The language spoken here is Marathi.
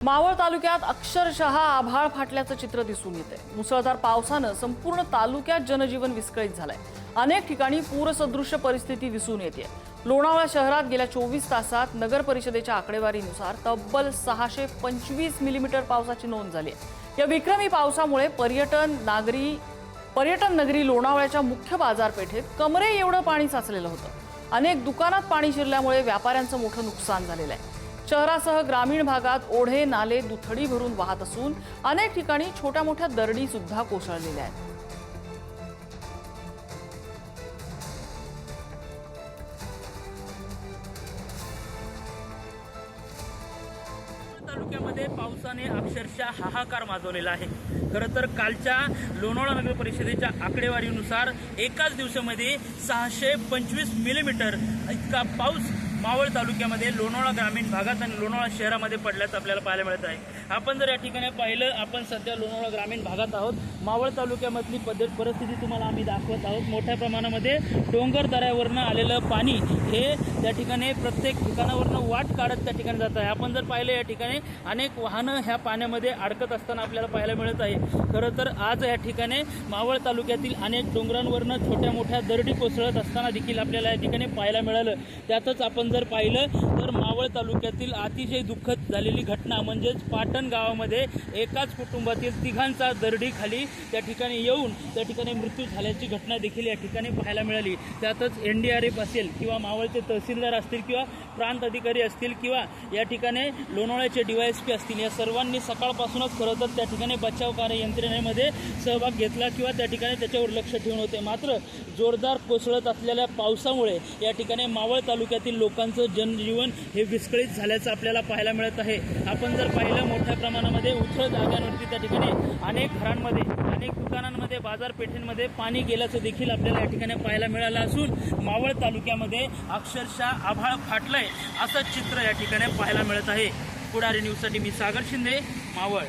मावळ तालुक्यात अक्षरशः आभाळ फाटल्याचं चित्र दिसून येते। मुसळधार पावसानं संपूर्ण तालुक्यात जनजीवन विस्कळीत झालंय। अनेक ठिकाणी पूरसदृश्य परिस्थिती दिसून येते। लोणावळा शहरात गेल्या 24 तासात नगर परिषदेच्या आकडेवारीनुसार तब्बल 625 मिलीमीटर पावसाची नोंद झाली आहे। या विक्रमी पावसामुळे पर्यटन नगरी लोणावळ्याच्या मुख्य बाजारपेठेत कमरे एवढं पाणी साचलेलं होतं। अनेक दुकानात पाणी शिरल्यामुळे व्यापाऱ्यांचं मोठं नुकसान झालेलं आहे। शहरासह ग्रामीण भागात ओढे नाले दुथडी भरून वाहत असून अनेक ठिकाणी छोट्या मोठ्या दरडी सुद्धा कोसळलेल्या आहेत। तालुक्यामध्ये पावसाने अक्षरशः हाहाकार माजवलेला आहे। खरं तर कालच्या लोणावळा नगर परिषदेच्या आकडेवारीनुसार एकाच दिवसामध्ये 625 मिलीमीटर इतका पाऊस मावळ तालुक्यामध्ये लोणावळा ग्रामीण भागात आणि लोणावळा शहरामध्ये पडल्याचं आपल्याला पाहायला मिळत आहे। आपण जर या ठिकाणी पाहिलं, आपण सध्या लोणावळा ग्रामीण भागात आहोत। मावळ तालुक्यामधली परिस्थिती तुम्हाला आम्ही दाखवत आहोत। मोठ्या प्रमाणामध्ये डोंगर दऱ्यावरनं आलेलं पाणी हे त्या ठिकाणी प्रत्येक ठिकाणावरनं वाट काढत त्या ठिकाणी जात आहे। आपण जर पाहिलं या ठिकाणी अनेक वाहनं ह्या पाण्यामध्ये अडकत असताना आपल्याला पाहायला मिळत आहे। खरं तर आज या ठिकाणी मावळ तालुक्यातील अनेक डोंगरांवरनं छोट्या मोठ्या दरडी कोसळत असताना देखील आपल्याला या ठिकाणी पाहायला मिळालं। त्यातच आपण जर पाहिलं तर मावळ तालुक्यातील अतिशय दुःखद झालेली घटना म्हणजेच पाटण गावामध्ये एकाच कुटुंबातील तिघांचा दरडी खाली त्या ठिकाणी येऊन त्या ठिकाणी मृत्यू झाल्याची घटना देखील या ठिकाणी पाहायला मिळाली। त्यातच NDRF असेल किंवा मावळचे तहसीलदार असतील किंवा प्रांत अधिकारी असतील किंवा या ठिकाणी लोणावळ्याचे DYSP असतील, या सर्वांनी सकाळपासूनच खरं तर त्या ठिकाणी बचाव कार्य यंत्रणेमध्ये सहभाग घेतला किंवा त्या ठिकाणी त्याच्यावर लक्ष ठेवून होते। मात्र जोरदार कोसळत असलेल्या पावसामुळे या ठिकाणी मावळ तालुक्यातील लोकांचं जनजीवन हे विस्कळीत झाल्याचं आपल्याला पाहायला मिळत आहे। आपण जर पाहिलं मोठ्या प्रमाणामध्ये उथळ जागांवरती त्या ठिकाणी अनेक घरांमध्ये, अनेक दुकानांमध्ये, बाजारपेठेंमध्ये पाणी गेल्याचं देखील आपल्याला या ठिकाणी पाहायला मिळालं असून मावळ तालुक्यामध्ये अक्षरशः आभाळ फाटलंय असं चित्र या ठिकाणी पाहायला मिळत आहे। पुढारी न्यूजसाठी मी सागर शिंदे, मावळ।